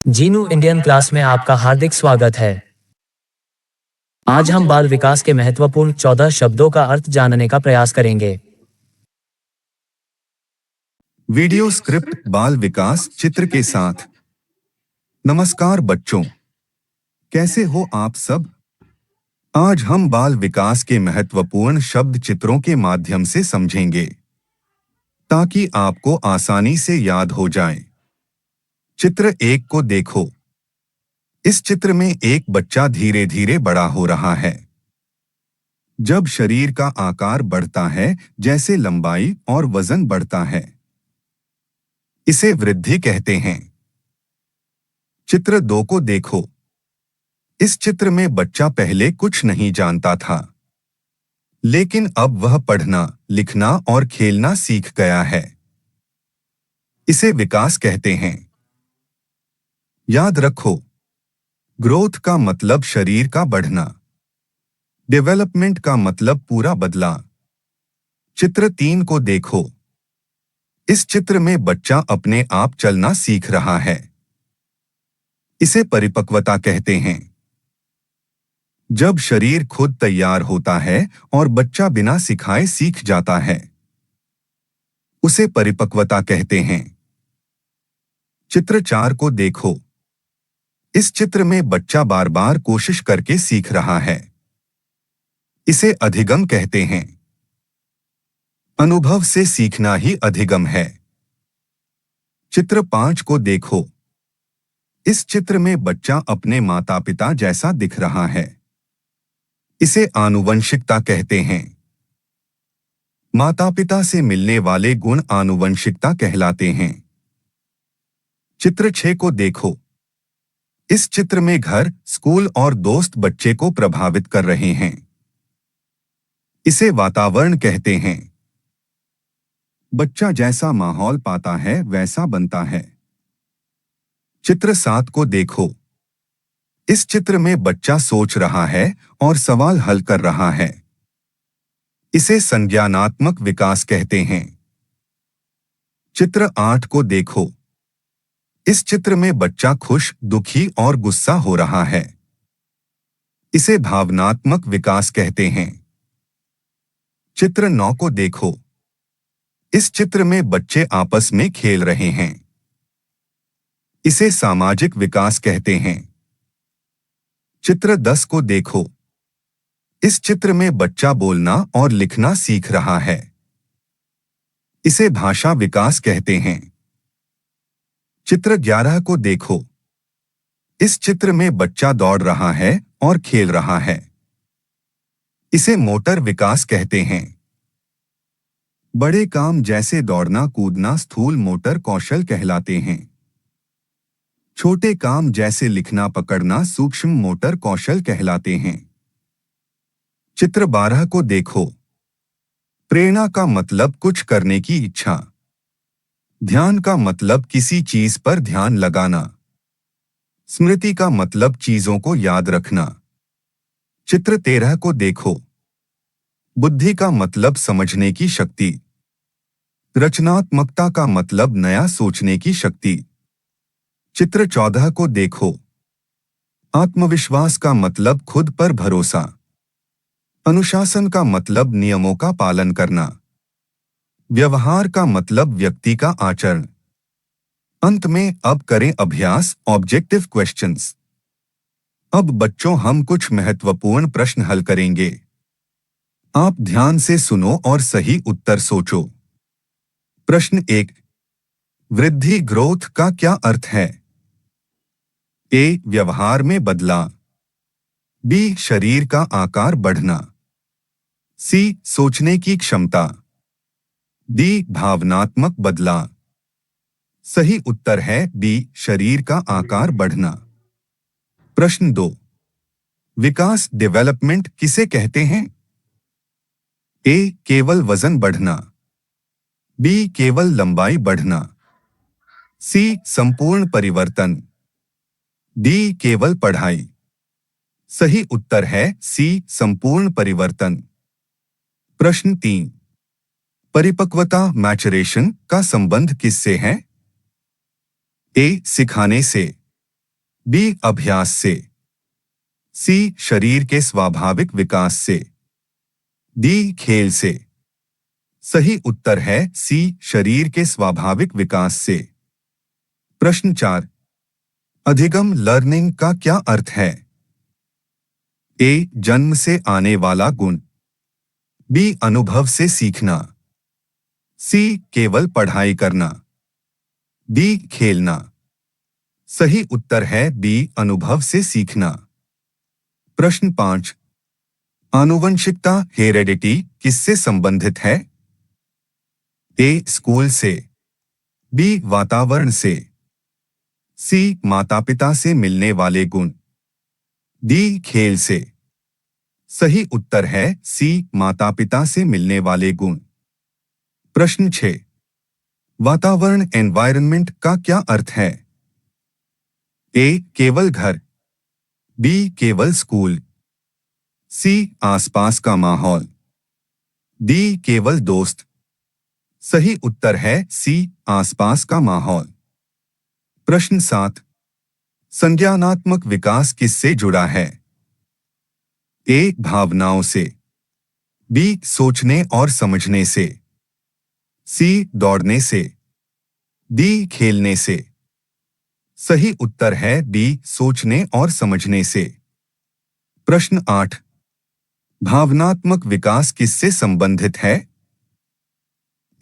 Jinu Indian class में आपका हार्दिक स्वागत है। आज हम बाल विकास के महत्वपूर्ण 14 शब्दों का अर्थ जानने का प्रयास करेंगे। वीडियो स्क्रिप्ट बाल विकास चित्र के साथ। नमस्कार बच्चों, कैसे हो आप सब? आज हम बाल विकास के महत्वपूर्ण शब्द चित्रों के माध्यम से समझेंगे ताकि आपको आसानी से याद हो जाए। चित्र 1 को देखो। इस चित्र में एक बच्चा धीरे धीरे बड़ा हो रहा है। जब शरीर का आकार बढ़ता है, जैसे लंबाई और वजन बढ़ता है, इसे वृद्धि कहते हैं। चित्र 2 को देखो। इस चित्र में बच्चा पहले कुछ नहीं जानता था, लेकिन अब वह पढ़ना, लिखना और खेलना सीख गया है। इसे विकास कहते हैं। याद रखो, ग्रोथ का मतलब शरीर का बढ़ना, डेवलपमेंट का मतलब पूरा बदला। चित्र 3 को देखो। इस चित्र में बच्चा अपने आप चलना सीख रहा है। इसे परिपक्वता कहते हैं। जब शरीर खुद तैयार होता है और बच्चा बिना सिखाए सीख जाता है, उसे परिपक्वता कहते हैं। चित्र 4 को देखो। इस चित्र में बच्चा बार बार कोशिश करके सीख रहा है। इसे अधिगम कहते हैं। अनुभव से सीखना ही अधिगम है। चित्र 5 को देखो। इस चित्र में बच्चा अपने माता पिता जैसा दिख रहा है। इसे आनुवंशिकता कहते हैं। माता पिता से मिलने वाले गुण आनुवंशिकता कहलाते हैं। चित्र 6 को देखो। इस चित्र में घर, स्कूल और दोस्त बच्चे को प्रभावित कर रहे हैं। इसे वातावरण कहते हैं। बच्चा जैसा माहौल पाता है वैसा बनता है। चित्र 7 को देखो। इस चित्र में बच्चा सोच रहा है और सवाल हल कर रहा है। इसे संज्ञानात्मक विकास कहते हैं। चित्र 8 को देखो। इस चित्र में बच्चा खुश, दुखी और गुस्सा हो रहा है। इसे भावनात्मक विकास कहते हैं। चित्र 9 को देखो। इस चित्र में बच्चे आपस में खेल रहे हैं। इसे सामाजिक विकास कहते हैं। चित्र 10 को देखो। इस चित्र में बच्चा बोलना और लिखना सीख रहा है। इसे भाषा विकास कहते हैं। चित्र 11 को देखो। इस चित्र में बच्चा दौड़ रहा है और खेल रहा है। इसे मोटर विकास कहते हैं। बड़े काम जैसे दौड़ना, कूदना स्थूल मोटर कौशल कहलाते हैं। छोटे काम जैसे लिखना, पकड़ना सूक्ष्म मोटर कौशल कहलाते हैं। चित्र 12 को देखो। प्रेरणा का मतलब कुछ करने की इच्छा। ध्यान का मतलब किसी चीज पर ध्यान लगाना। स्मृति का मतलब चीजों को याद रखना। चित्र 13 को देखो। बुद्धि का मतलब समझने की शक्ति। रचनात्मकता का मतलब नया सोचने की शक्ति। चित्र 14 को देखो। आत्मविश्वास का मतलब खुद पर भरोसा। अनुशासन का मतलब नियमों का पालन करना। व्यवहार का मतलब व्यक्ति का आचरण। अंत में अब करें अभ्यास, ऑब्जेक्टिव क्वेश्चंस। अब बच्चों हम कुछ महत्वपूर्ण प्रश्न हल करेंगे। आप ध्यान से सुनो और सही उत्तर सोचो। प्रश्न 1। वृद्धि, ग्रोथ का क्या अर्थ है? ए, व्यवहार में बदलाव। बी, शरीर का आकार बढ़ना। सी, सोचने की क्षमता। डी, भावनात्मक बदलाव। सही उत्तर है डी, शरीर का आकार बढ़ना। प्रश्न 2। विकास, डेवलपमेंट किसे कहते हैं? ए, केवल वजन बढ़ना। बी, केवल लंबाई बढ़ना। सी, संपूर्ण परिवर्तन। डी, केवल पढ़ाई। सही उत्तर है सी, संपूर्ण परिवर्तन। प्रश्न 3। परिपक्वता, मैचुरेशन का संबंध किससे है? ए, सिखाने से। बी अभ्यास से, सी शरीर के स्वाभाविक विकास से, डी खेल से। सही उत्तर है सी शरीर के स्वाभाविक विकास से। प्रश्न 4, अधिगम लर्निंग का क्या अर्थ है? ए जन्म से आने वाला गुण, बी अनुभव से सीखना, सी केवल पढ़ाई करना, डी खेलना। सही उत्तर है बी अनुभव से सीखना। प्रश्न 5, आनुवंशिकता हेरेडिटी किससे संबंधित है? ए स्कूल से, बी वातावरण से, सी माता पिता से मिलने वाले गुण, डी खेल से। सही उत्तर है सी माता पिता से मिलने वाले गुण। प्रश्न 6, वातावरण एनवायरनमेंट का क्या अर्थ है? ए केवल घर, बी केवल स्कूल, सी आसपास का माहौल, डी केवल दोस्त। सही उत्तर है सी आसपास का माहौल। प्रश्न 7, संज्ञानात्मक विकास किससे जुड़ा है? ए भावनाओं से, बी सोचने और समझने से, सी दौड़ने से, डी खेलने से। सही उत्तर है बी सोचने और समझने से। प्रश्न 8, भावनात्मक विकास किससे संबंधित है?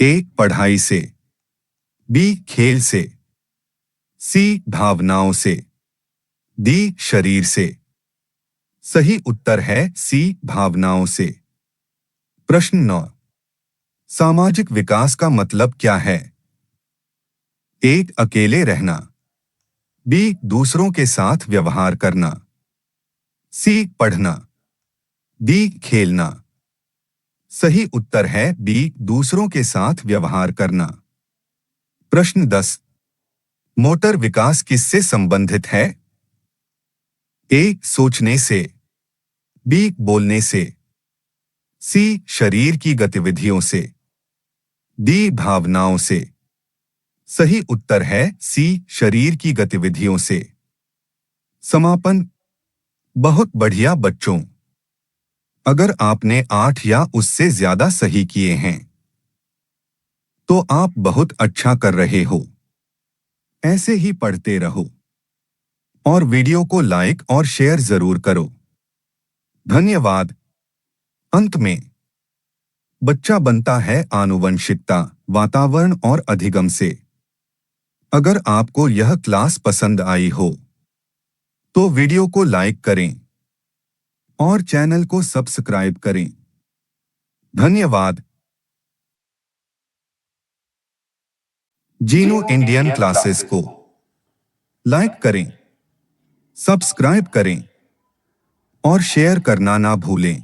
ए पढ़ाई से, बी खेल से, सी भावनाओं से, डी शरीर से। सही उत्तर है सी भावनाओं से। प्रश्न 9, सामाजिक विकास का मतलब क्या है? ए अकेले रहना, बी दूसरों के साथ व्यवहार करना, सी पढ़ना, डी खेलना। सही उत्तर है बी दूसरों के साथ व्यवहार करना। प्रश्न 10, मोटर विकास किससे संबंधित है? ए सोचने से, बी बोलने से, सी शरीर की गतिविधियों से, डी भावनाओं से। सही उत्तर है सी शरीर की गतिविधियों से। समापन। बहुत बढ़िया बच्चों, अगर आपने 8 या उससे ज्यादा सही किए हैं तो आप बहुत अच्छा कर रहे हो। ऐसे ही पढ़ते रहो और वीडियो को लाइक और शेयर जरूर करो। धन्यवाद। अंत में, बच्चा बनता है आनुवंशिकता, वातावरण और अधिगम से। अगर आपको यह क्लास पसंद आई हो तो वीडियो को लाइक करें और चैनल को सब्सक्राइब करें। धन्यवाद। जीनो इंडियन क्लासेस को लाइक करें, सब्सक्राइब करें और शेयर करना ना भूलें।